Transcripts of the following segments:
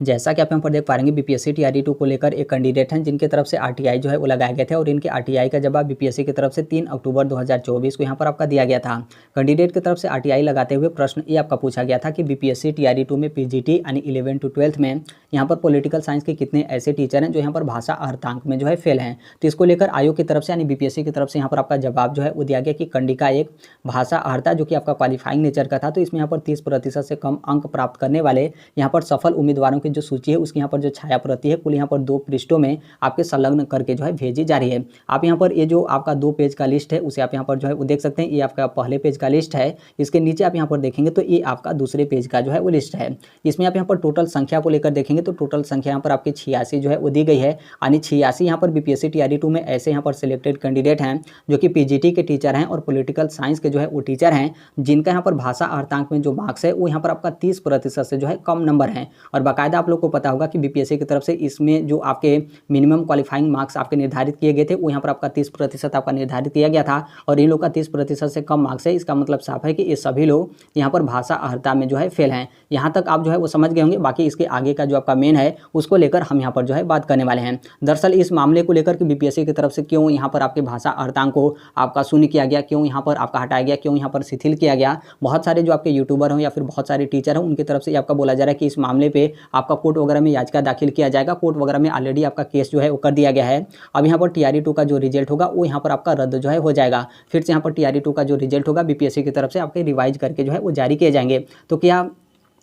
जैसा कि आप यहाँ पर देख पा रहे हैं बीपीएससी टीआरई 2 को लेकर एक कैंडिडेट हैं जिनके तरफ से आरटीआई जो है वो लगाए गए थे और इनके आरटीआई का जवाब बीपीएससी की तरफ से 3 अक्टूबर 2024 को यहाँ पर आपका दिया गया था। कैंडिडेट की तरफ से आरटीआई लगाते हुए प्रश्न ये आपका पूछा गया था कि बीपीएससी टीआरई 2 में पीजीटी यानी 11 to 12 में यहाँ पर पॉलिटिकल साइंस के कितने ऐसे टीचर हैं जो यहाँ पर भाषा अर्धांक में जो है फेल हैं। तो इसको लेकर आयोग की तरफ से यानी बीपीएससी की तरफ से यहाँ पर आपका जवाब जो है वो दिया गया कि कंडिका एक भाषा अर्हता जो कि आपका क्वालिफाइंग नेचर का था, तो इसमें यहाँ पर 30% से कम अंक प्राप्त करने वाले यहाँ पर सफल उम्मीदवारों की जो सूची है उसकी यहाँ पर जो छाया प्रति है कुल यहाँ पर 2 पृष्ठों में आपके संलग्न करके जो है भेजी जा रही है। आप यहाँ पर ये जो आपका 2 पेज का लिस्ट है उसे आप यहाँ पर जो है वो देख सकते हैं। ये आपका पहले पेज का लिस्ट है, इसके नीचे आप यहाँ पर देखेंगे तो ये आपका दूसरे पेज का जो है वो लिस्ट है। इसमें आप यहाँ पर टोटल संख्या को लेकर देखेंगे तो टोटल संख्या यहाँ पर आपकी 86 जो है वो दी गई है, यानी 86 यहाँ पर बीपीएससी टीआरई 2 में ऐसे यहाँ पर सिलेक्टेड कैंडिडेट हैं जो कि पीजीटी के टीचर हैं और पॉलिटिकल साइंस के जो है वो टीचर हैं, जिनका यहाँ पर भाषा अर्धांक में जो मार्क्स है वो यहाँ पर आपका 30% से जो है कम नंबर है। और बाकायदा आप लोग को पता होगा कि बीपीएससी की तरफ से इसमें जो आपके मिनिमम क्वालिफाइंग मार्क्स आपके निर्धारित किए गए थे वो यहाँ पर आपका 30% आपका निर्धारित किया गया था और इन लोग का 30% से कम मार्क्स है। इसका मतलब साफ है कि ये सभी लोग यहाँ पर भाषा अर्हता में जो है फेल हैं। यहाँ तक आप जो है वो समझ गए होंगे। बाकी इसके आगे का जो आपका मेन है उसको लेकर हम यहाँ पर जो है बात करने वाले हैं। दरअसल इस मामले को लेकर कि बीपीएससी की तरफ से क्यों यहाँ पर आपके भाषा अर्हतांक को आपका शून्य किया गया, क्यों यहाँ पर आपका हटाया गया, क्यों यहाँ पर शिथिल किया गया, बहुत सारे जो आपके यूट्यूबर हैं या फिर बहुत सारे टीचर हैं उनकी तरफ से आपका बोला जा रहा है कि इस मामले पे आपका कोर्ट वगैरह में याचिका दाखिल किया जाएगा। कोर्ट वगैरह में ऑलरेडी आपका केस जो है वो कर दिया गया है। अब यहाँ पर टीआरई 2 का जो रिजल्ट होगा वो यहाँ पर आपका रद्द जो है हो जाएगा। फिर से यहाँ पर टीआरई 2 का जो रिजल्ट होगा बीपीएससी की तरफ से आपके रिवाइज करके जो है वो जारी किए जाएंगे। तो क्या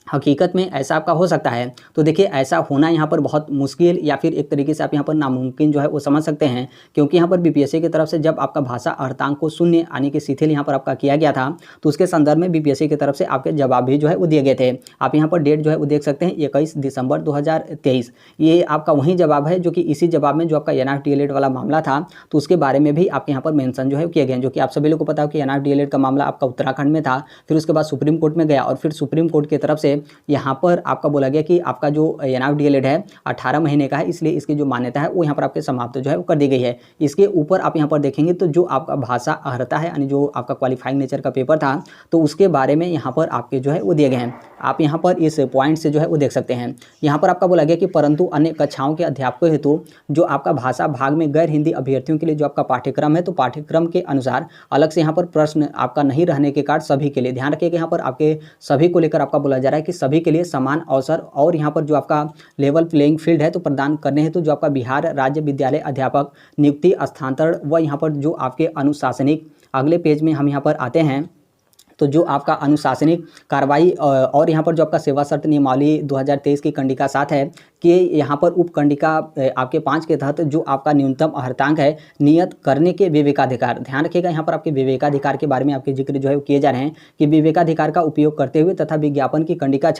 हकीकत में ऐसा आपका हो सकता है? तो देखिए ऐसा होना यहाँ पर बहुत मुश्किल या फिर एक तरीके से आप यहाँ पर नामुमकिन जो है वो समझ सकते हैं, क्योंकि यहाँ पर बीपीएससी की तरफ से जब आपका भाषा अर्हतांक को शून्य यानी कि शिथिल यहाँ पर आपका किया गया था तो उसके संदर्भ में बीपीएससी की तरफ से आपके जवाब भी जो है वो दिए गए थे। आप यहाँ पर डेट जो है वो देख सकते हैं 21 दिसंबर 2023। ये आपका वही जवाब है जो कि इसी जवाब में जो आपका एनआरएफ डीएलएड वाला मामला था तो उसके बारे में भी आपके यहाँ पर मेंशन जो है किए गए, जो कि आप सभी लोग को पता हो कि एनआरएफ डीएलएड का मामला आपका उत्तराखंड में था, फिर उसके बाद सुप्रीम कोर्ट में गया और फिर सुप्रीम कोर्ट की तरफ से यहाँ पर आपका बोला गया कि आपका जो एनआरएफ डीएलएड है 18 महीने का है, इसलिए इसकी जो मान्यता है वो यहाँ पर आपके समाप्त जो है वो कर दी गई है। इसके ऊपर आप यहाँ पर देखेंगे तो जो आपका भाषा अर्हता है यानी जो आपका क्वालिफाइंग नेचर का पेपर था तो उसके बारे में यहाँ पर आपके जो है वो दिए गए हैं। आप यहाँ पर इस पॉइंट से जो है वो देख सकते हैं। यहाँ पर आपका बोला गया कि परंतु अन्य कक्षाओं के अध्यापकों हेतु जो आपका भाषा भाग में गैर हिंदी अभ्यर्थियों के लिए जो आपका पाठ्यक्रम है तो पाठ्यक्रम के अनुसार अलग से यहाँ पर प्रश्न आपका नहीं रहने के कारण सभी के लिए ध्यान रखिएगा, यहाँ पर आपके सभी को लेकर आपका बोला जा रहा है कि सभी के लिए समान अवसर और यहाँ पर जो आपका लेवल प्लेइंग फील्ड है तो प्रदान करने हेतु जो आपका बिहार राज्य विद्यालय अध्यापक नियुक्ति स्थानांतरण व यहाँ पर जो आपके अनुशासनिक, अगले पेज में हम यहाँ पर आते हैं तो जो आपका अनुशासनिक कार्रवाई और यहाँ पर जो आपका सेवा शर्त नियमावली 2023 की कंडिका 7 है कि यहाँ पर उप कंडिका आपके 5 के तहत जो आपका न्यूनतम अर्हतांक है नियत करने के विवेकाधिकार, ध्यान रखिएगा यहाँ पर आपके विवेकाधिकार के बारे में आपके जिक्र जो है किए जा रहे हैं कि विवेकाधिकार का उपयोग करते हुए तथा विज्ञापन की कंडिका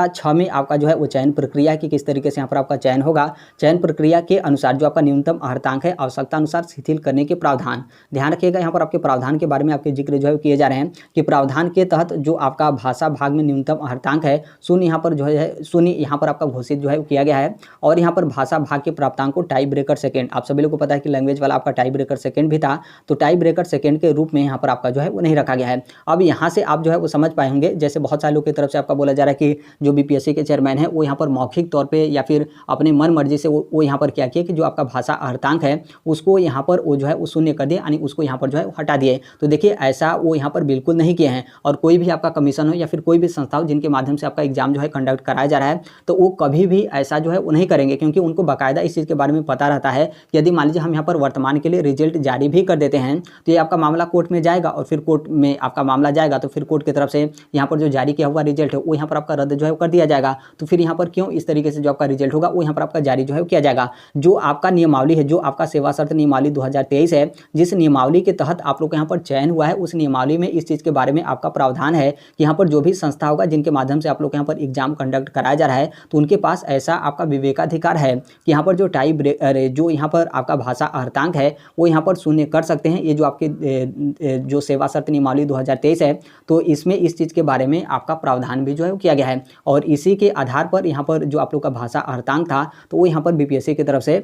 6 में आपका जो है वो चयन प्रक्रिया की किस तरीके से यहाँ पर आपका चयन होगा, चयन प्रक्रिया के अनुसार जो आपका न्यूनतम अर्हतांक है आवश्यकता अनुसार शिथिल करने के प्रावधान, ध्यान रखिएगा यहाँ पर आपके प्रावधान के बारे में आपके जिक्र जो है किए जा रहे हैं कि प्रावधान के तहत जो आपका भाषा भाग में न्यूनतम अर्हतांक है शून्य यहाँ पर जो है शून्य यहाँ पर आपका घोषित जो है किया गया है। और यहाँ पर भाषा भाग के प्राप्तांक को टाई ब्रेकर सेकंड, आप सभी लोग को पता है कि लैंग्वेज वाला आपका टाई ब्रेकर सेकंड भी था, तो टाई ब्रेकर सेकंड के रूप में यहाँ पर आपका जो है वो नहीं रखा गया है। अब यहाँ से आप जो है वो समझ पाए होंगे, जैसे बहुत सारे लोग की तरफ से आपका बोला जा रहा है कि जो बीपीएससी के चेयरमैन है वो यहाँ पर मौखिक तौर पर या फिर अपने मन मर्जी से वो यहाँ पर क्या किया कि जो आपका भाषा अर्हतांक है उसको यहाँ पर वो जो है वो शून्य कर दिए, यानी उसको यहाँ पर जो है हटा दिए। तो देखिए ऐसा वो यहाँ पर बिल्कुल नहीं किए हैं। और कोई भी आपका कमीशन हो या फिर कोई भी संस्था हो जिनके माध्यम से आपका एग्जाम जो है कंडक्ट कराया जा रहा है तो वो कभी भी ऐसा जो है वो नहीं करेंगे, क्योंकि उनको बाकायदा इस चीज़ के बारे में पता रहता है कि यदि मान लीजिए हम यहाँ पर वर्तमान के लिए रिजल्ट जारी भी कर देते हैं तो ये आपका मामला कोर्ट में जाएगा और फिर कोर्ट में आपका मामला जाएगा तो फिर कोर्ट की तरफ से यहाँ पर जो जारी किया हुआ रिजल्ट है वो यहाँ पर आपका रद्द जो है कर दिया जाएगा। तो फिर यहाँ पर क्यों इस तरीके से जो आपका रिजल्ट होगा वो यहाँ पर आपका जारी जो है किया जाएगा। जो आपका नियमावली है, जो आपका सेवा शर्त नियमावली 2023 है, जिस नियमावली के तहत आप लोग का यहाँ पर चयन हुआ है उस नियमावली में इस चीज़ के बारे में आपका प्रावधान है कि यहाँ पर जो भी संस्था होगा जिनके माध्यम से आप लोग यहाँ पर एग्जाम कंडक्ट कराया जा रहा है तो उनके पास ऐसा आपका विवेकाधिकार है कि यहाँ पर जो टाई ब्रेकर जो यहाँ पर आपका भाषा अर्हतांक है वो यहाँ पर शून्य कर सकते हैं। ये जो आपके जो सेवा शर्त नियमावली 2023 है तो इसमें इस चीज़ के बारे में आपका प्रावधान भी जो है वो किया गया है और इसी के आधार पर यहाँ पर जो आप लोग का भाषा अर्हतांक था तो वो यहाँ पर बीपीएससी की तरफ से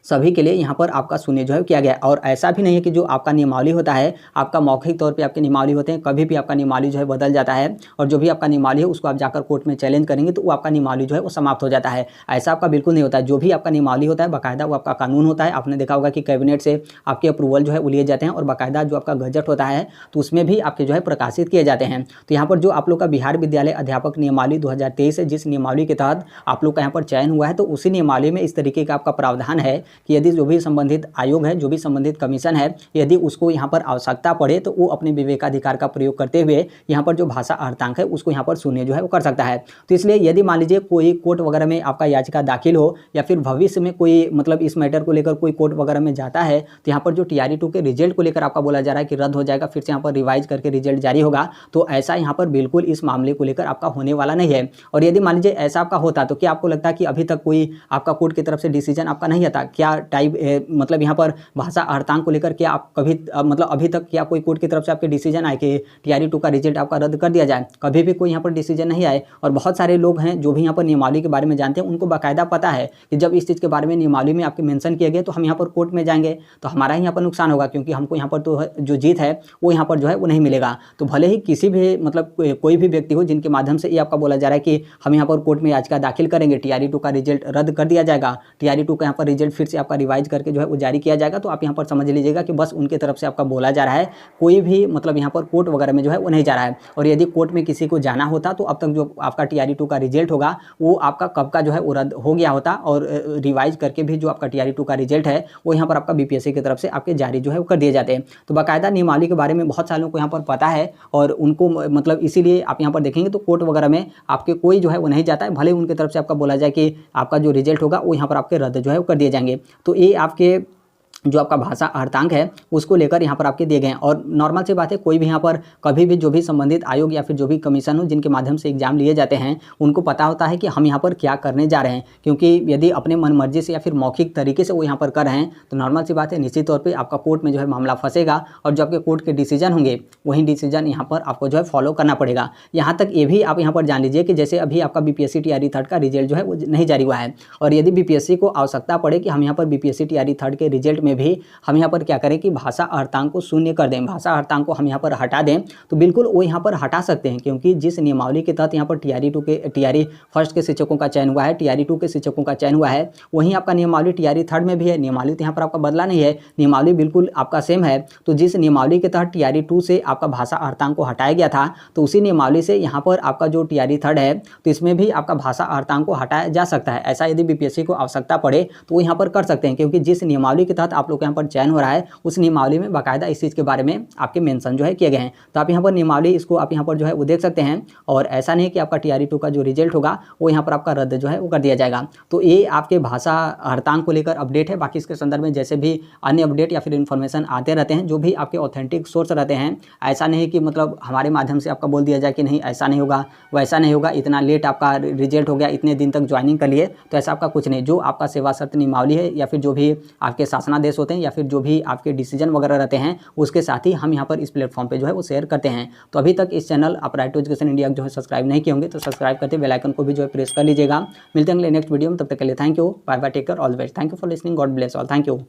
सभी के लिए यहाँ पर आपका शून्य जो है किया गया है। और ऐसा भी नहीं है कि जो आपका नियमावली होता है, आपका मौखिक तौर पे आपके नियमावली होते हैं, कभी भी आपका नियमावली जो है बदल जाता है और जो भी आपका नियमावली है उसको आप जाकर कोर्ट में चैलेंज करेंगे तो वो आपका नियमावली जो है वो समाप्त हो जाता है। ऐसा आपका बिल्कुल नहीं होता है। जो भी आपका नियमावली होता है बाकायदा वो आपका कानून होता है। आपने देखा होगा कि कैबिनेट से आपके अप्रूवल जो है वो लिए जाते हैं और बाकायदा जो आपका गजट होता है तो उसमें भी आपके जो है प्रकाशित किए जाते हैं। तो यहाँ पर जो आप लोग का बिहार विद्यालय अध्यापक नियमावली 2023 है, जिस नियमावली के तहत आप लोग का यहाँ पर चयन हुआ है, तो उसी नियमावली में इस तरीके का आपका प्रावधान है कि यदि जो भी संबंधित आयोग है, जो भी संबंधित कमीशन है, यदि उसको यहाँ पर आवश्यकता पड़े तो वो अपने विवेकाधिकार का प्रयोग करते हुए यहाँ पर जो भाषा अर्धांक है उसको यहाँ पर शून्य जो है वो कर सकता है। तो इसलिए यदि मान लीजिए कोई कोर्ट वगैरह में आपका याचिका दाखिल हो या फिर भविष्य में कोई मतलब इस मैटर को लेकर कोई कोर्ट वगैरह में जाता है तो यहाँ पर जो TRE-2 के रिजल्ट को लेकर आपका बोला जा रहा है कि रद्द हो जाएगा, फिर से यहाँ पर रिवाइज करके रिजल्ट जारी होगा, तो ऐसा यहाँ पर बिल्कुल इस मामले को लेकर आपका होने वाला नहीं है। और यदि मान लीजिए ऐसा आपका होता तो क्या आपको लगता है कि अभी तक कोई आपका कोर्ट की तरफ से डिसीजन आपका नहीं आता? क्या टाइप मतलब यहाँ पर भाषा अर्धांक को लेकर क्या आप कभी मतलब अभी तक क्या कोई कोर्ट की तरफ से आपके डिसीजन आए कि TRE-2 का रिजल्ट आपका रद्द कर दिया जाए? कभी भी कोई यहाँ पर डिसीजन नहीं आए। और बहुत सारे लोग हैं जो भी यहाँ पर नियमावली के बारे में जानते हैं, उनको बाकायदा पता है कि जब इस चीज़ के बारे में नियमावली में आपके मेंशन किए गए तो हम यहाँ पर कोर्ट में जाएंगे तो हमारा ही यहाँ पर नुकसान होगा, क्योंकि हमको यहाँ पर तो जो जीत है वो यहाँ पर जो है वो नहीं मिलेगा। तो भले ही किसी भी मतलब कोई भी व्यक्ति हो जिनके माध्यम से ये आपका बोला जा रहा है कि हम यहाँ पर कोर्ट में याचिका दाखिल करेंगे, TRE-2 का रिजल्ट रद्द कर दिया जाएगा, TRE-2 का यहाँ पर रिजल्ट फिर से आपका रिवाइज करके जो है वो जारी किया जाएगा, तो आप यहाँ पर समझ लीजिएगा कि बस उनके तरफ से आपका बोला जा रहा है, कोई भी मतलब यहाँ पर कोर्ट वगैरह में जो है वो नहीं जा रहा है। और यदि कोर्ट में किसी को जाना होता तो अब तक जो आपका TRE-2 का रिजल्ट होगा वो आपका कब का जो है वो रद्द हो गया होता और रिवाइज करके भी जो आपका TRE-2 का रिजल्ट है वो यहाँ पर आपका BPSC की तरफ से आपके जारी जो है वो कर दिए जाते हैं। तो बाकायदा नियमावली के बारे में बहुत सारे लोगों को यहाँ पर पता है और उनको मतलब इसीलिए आप यहाँ पर देखेंगे तो कोर्ट वगैरह में आपके कोई जो है वो नहीं जाता है, भले उनके तरफ से आपका बोला जाए कि आपका जो रिजल्ट होगा वो यहाँ पर आपके रद्द जो है वो कर दिए जाएंगे। तो ये आपके जो आपका भाषा अर्धांक है उसको लेकर यहाँ पर आपके दिए गए हैं। और नॉर्मल सी बात है, कोई भी यहाँ पर कभी भी जो भी संबंधित आयोग या फिर जो भी कमीशन हो जिनके माध्यम से एग्जाम लिए जाते हैं उनको पता होता है कि हम यहाँ पर क्या करने जा रहे हैं, क्योंकि यदि अपने मन मर्जी से या फिर मौखिक तरीके से वो यहाँ पर कर रहे हैं तो नॉर्मल सी बात है निश्चित तौर पर आपका कोर्ट में जो है मामला फंसेगा और जो आपके कोर्ट के डिसीजन होंगे वही डिसीजन यहाँ पर आपको जो है फॉलो करना पड़ेगा। यहाँ तक ये भी आप यहाँ पर जान लीजिए कि जैसे अभी आपका BPSC TRE 3 का रिजल्ट जो है वो नहीं जारी हुआ है और यदि BPSC को आवश्यकता पड़े कि हम यहाँ पर BPSC TRE 3 के रिजल्ट में भी हम यहाँ पर क्या करें कि भाषा अर्धांक को शून्य कर दें, भाषा अर्धांक को हम यहाँ पर हटा दें, तो बिल्कुल वो यहाँ पर हटा सकते हैं, क्योंकि जिस नियमावली के तहत यहाँ पर TRE 1 के शिक्षकों का चयन हुआ है, TRE 2 के शिक्षकों का चयन हुआ है, वहीं आपका नियमावली TRE 3 में भी है। नियमावली तो यहाँ पर आपका बदला नहीं है, नियमावली बिल्कुल आपका सेम है। तो जिस नियमावली के तहत TRE 2 से आपका भाषा अर्धांक को हटाया गया था तो उसी नियमावली से यहाँ पर आपका जो TRE 3 है तो इसमें भी आपका भाषा अर्धांक को हटाया जा सकता है। ऐसा यदि BPSC को आवश्यकता पड़े तो वो यहाँ पर कर सकते हैं, क्योंकि जिस नियमावली के तहत आप लोग यहाँ पर चयन हो रहा है उस नियमावली में बाकायदा इस चीज़ के बारे में आपके मेंशन जो है किए गए हैं। तो आप यहाँ पर नियमावली इसको आप यहाँ पर जो है वो देख सकते हैं। और ऐसा नहीं कि आपका TRE 2 का जो रिजल्ट होगा वो यहाँ पर आपका रद्द जो है वो कर दिया जाएगा। तो ये आपके भाषा अर्धांक को लेकर अपडेट है। बाकी इसके संदर्भ में जैसे भी अन्य अपडेट या फिर इन्फॉर्मेशन आते रहते हैं जो भी आपके ऑथेंटिक सोर्स रहते हैं, ऐसा नहीं कि मतलब हमारे माध्यम से आपका बोल दिया जाए कि नहीं ऐसा नहीं होगा वैसा नहीं होगा, इतना लेट आपका रिजल्ट हो गया, इतने दिन तक ज्वाइनिंग कर लिए, तो ऐसा आपका कुछ नहीं। जो आपका सेवा शर्त नियमावली है या फिर जो भी आपके शासनादेश होते हैं या फिर जो भी आपके डिसीजन वगैरह रहते हैं उसके साथ ही हम यहाँ पर इस प्लेटफॉर्म पे जो है वो शेयर करते हैं। तो अभी तक इस चैनल आप राइट टू एजुकेशन इंडिया जो है सब्सक्राइब नहीं किए होंगे तो सब्सक्राइब करते बेल आइकन को भी जो है प्रेस कर लीजिएगा। मिलते हैं अगले नेक्स्ट वीडियो में, तब तक के लिए thank you, bye bye, take care, all the best, thank you for listening, God bless all, thank you.